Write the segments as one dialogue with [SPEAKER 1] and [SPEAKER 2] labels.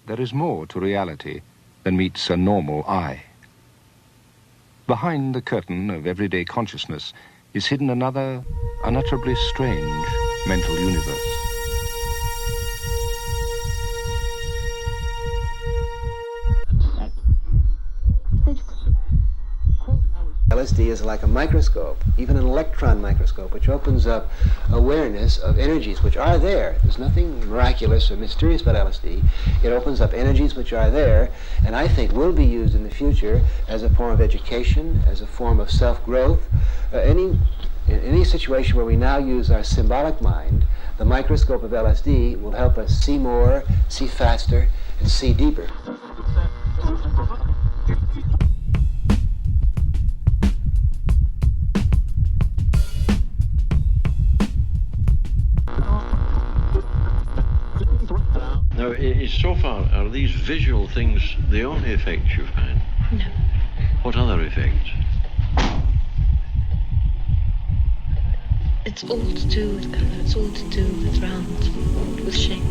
[SPEAKER 1] there is more to reality than meets a normal eye. Behind the curtain of everyday consciousness is hidden another, unutterably strange mental universe.
[SPEAKER 2] LSD is like a microscope, even an electron microscope, which opens up awareness of energies which are there. There's nothing miraculous or mysterious about LSD. It opens up energies which are there, and I think will be used in the future as a form of education, as a form of self-growth. In any situation where we now use our symbolic mind, the microscope of LSD will help us see more, see faster, and see deeper.
[SPEAKER 3] Now, so far, are these visual things the only effects you've had?
[SPEAKER 4] No.
[SPEAKER 3] What other effects?
[SPEAKER 4] It's all to do with colour, it's all to do with round, with shape.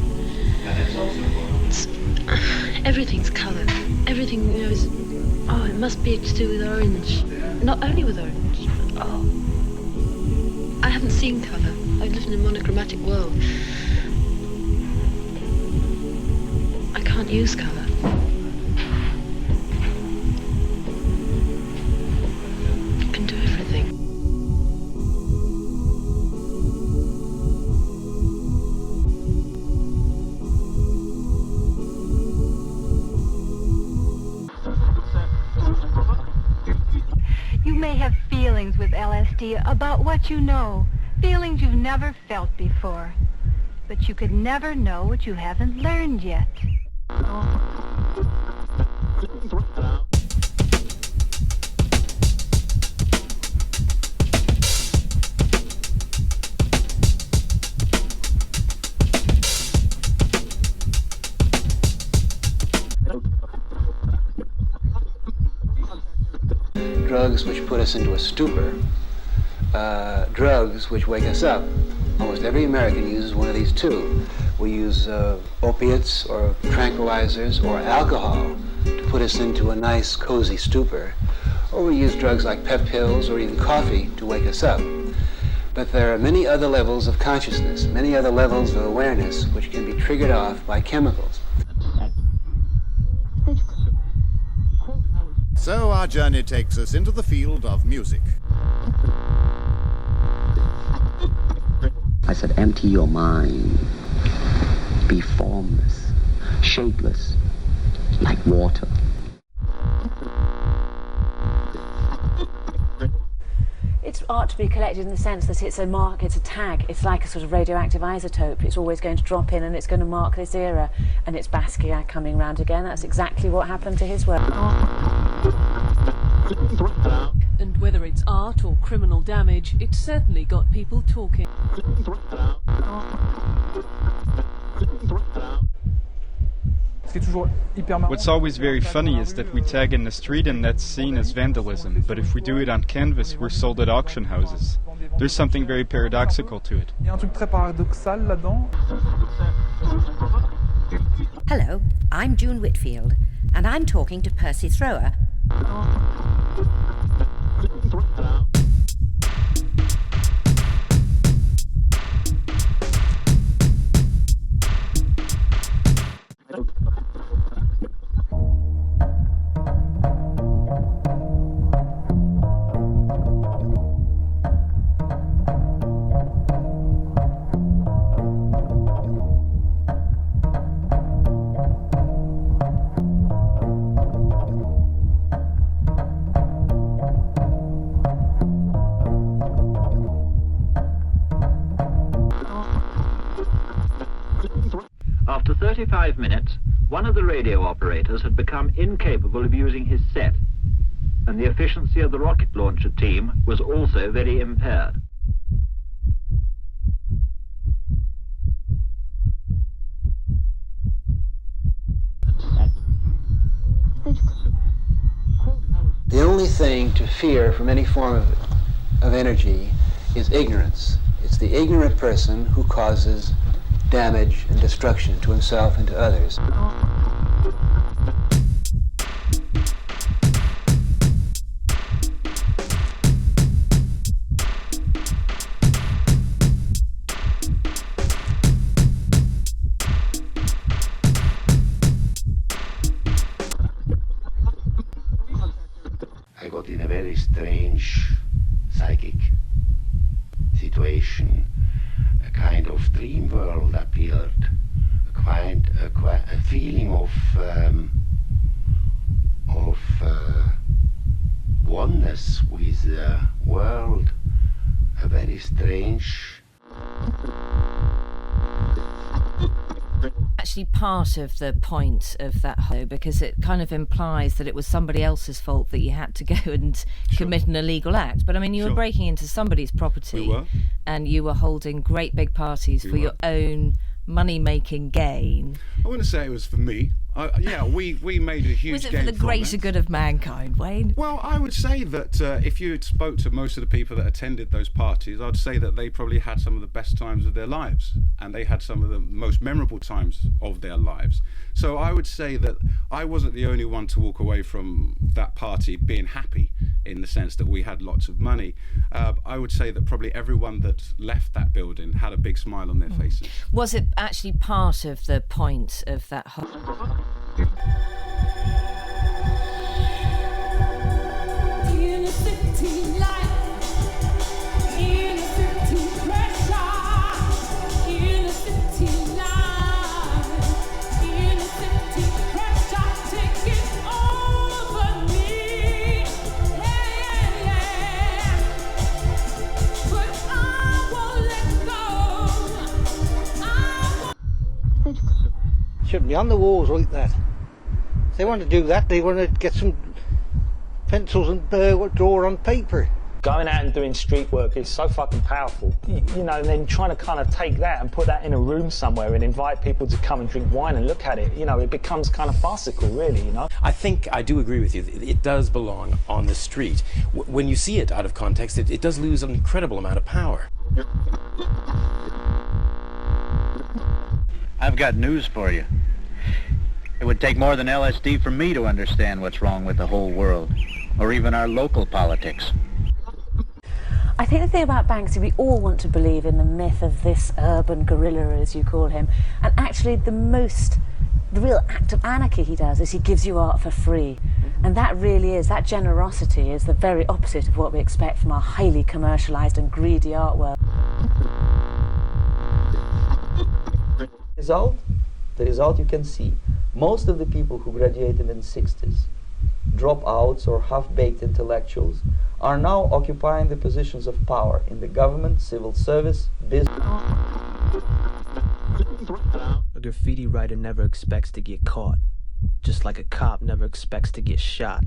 [SPEAKER 4] Everything's colour. Everything, you know, is, it must be to do with orange. Not only with orange, but, I haven't seen colour. I live in a monochromatic world. I can't use colour. I can do everything.
[SPEAKER 5] You may have feelings with LSD about what you know, feelings you've never felt before. But you could never know what you haven't learned yet.
[SPEAKER 2] Drugs which put us into a stupor, drugs which wake us up. Almost every American uses one of these two. We use opiates or tranquilizers or alcohol to put us into a nice, cozy stupor. Or we use drugs like pep pills or even coffee to wake us up. But there are many other levels of consciousness, many other levels of awareness which can be triggered off by chemicals.
[SPEAKER 6] So our journey takes us into the field of music.
[SPEAKER 7] I said, empty your mind. Be formless, shapeless, like water.
[SPEAKER 8] It's art to be collected in the sense that it's a mark, it's a tag, it's like a sort of radioactive isotope. It's always going to drop in and it's going to mark this era. And it's Basquiat coming round again. That's exactly what happened to his work.
[SPEAKER 9] And whether it's art or criminal damage, it's certainly got people talking.
[SPEAKER 10] What's always very funny is that we tag in the street and that's seen as vandalism, but if we do it on canvas, we're sold at auction houses. There's something very paradoxical to it.
[SPEAKER 11] Hello, I'm June Whitfield, and I'm talking to Percy Thrower.
[SPEAKER 12] After 35 minutes, one of the radio operators had become incapable of using his set, and the efficiency of the rocket launcher team was also very impaired.
[SPEAKER 2] The only thing to fear from any form of energy is ignorance. It's the ignorant person who causes damage and destruction to himself and to others.
[SPEAKER 13] imagination, a kind of dream world appeared, a feeling of oneness with the world, a very strange.
[SPEAKER 14] Actually part of the point of that whole, because it kind of implies that it was somebody else's fault that you had to go and commit an illegal act. But I mean, you were breaking into somebody's property, and you were holding great big parties for your own money-making gain.
[SPEAKER 15] I wouldn't say it was for me. We made a huge.
[SPEAKER 14] Was it for the greater good of mankind, Wayne?
[SPEAKER 15] Well, I would say that if you spoke to most of the people that attended those parties, I'd say that they probably had some of the best times of their lives, and they had some of the most memorable times of their lives. So I would say that I wasn't the only one to walk away from that party being happy, in the sense that we had lots of money. I would say that probably everyone that left that building had a big smile on their faces.
[SPEAKER 14] Was it actually part of the point of that whole...
[SPEAKER 16] Shouldn't be on the walls like that. If they want to do that, they want to get some pencils and draw on paper.
[SPEAKER 17] Going out and doing street work is so fucking powerful. You know, and then trying to kind of take that and put that in a room somewhere and invite people to come and drink wine and look at it, you know, it becomes kind of farcical, really, you know.
[SPEAKER 18] I think I do agree with you. It does belong on the street. When you see it out of context, it does lose an incredible amount of power.
[SPEAKER 19] I've got news for you. It would take more than LSD for me to understand what's wrong with the whole world, or even our local politics.
[SPEAKER 8] I think the thing about Banksy, we all want to believe in the myth of this urban gorilla, as you call him, and actually the real act of anarchy he does is he gives you art for free. And that really is, that generosity is the very opposite of what we expect from our highly commercialised and greedy art world.
[SPEAKER 20] The result you can see. Most of the people who graduated in the 60s, dropouts or half-baked intellectuals, are now occupying the positions of power in the government, civil service, business.
[SPEAKER 21] A graffiti writer never expects to get caught, just like a cop never expects to get shot.